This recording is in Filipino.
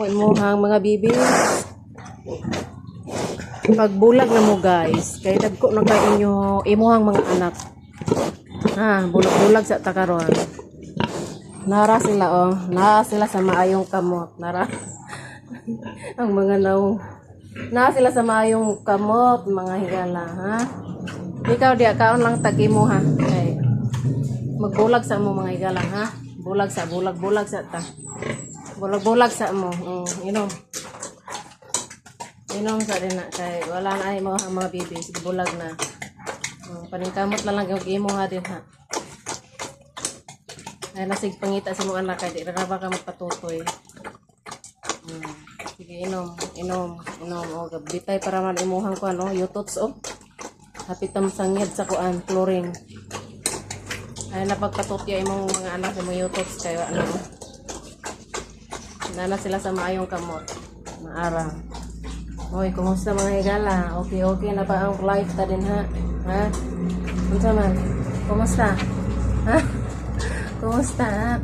imuhang mga bibi. Pagbulag na mo guys, kay dagko na kay inyo imuhang mga anak. Bulag-bulag sa takaron. Nara sila nara sila sa maayong kamot. Nara ang mga naong. Nara sila sa maayong kamot, mga higala, ha? Ikaw diya kaon lang tag-imo ha. Okay. Magbulag sa mo mga higala, ha? Bulag sa ta. Bulag sa mo. Inom. Inom sa din na kay wala na ay mga bibi, bulag na. Paningkamot lang yung imo ha din ha. Ay nasig pangita sa mga anak kay di ra ba ka magpatutoy. Sige inom. O gabitay para man imuhang ko yutots hapit tam sangyad sa kuan chlorine. Ay napagpatutya imong mga anak sa mga yutots kay nana sila sa maayong kamot. Maara. Hoy, kumusta mga higala? Okay na ba ang life ta din ha? Ha? Unsa man? Kumusta? Ha? Kumusta?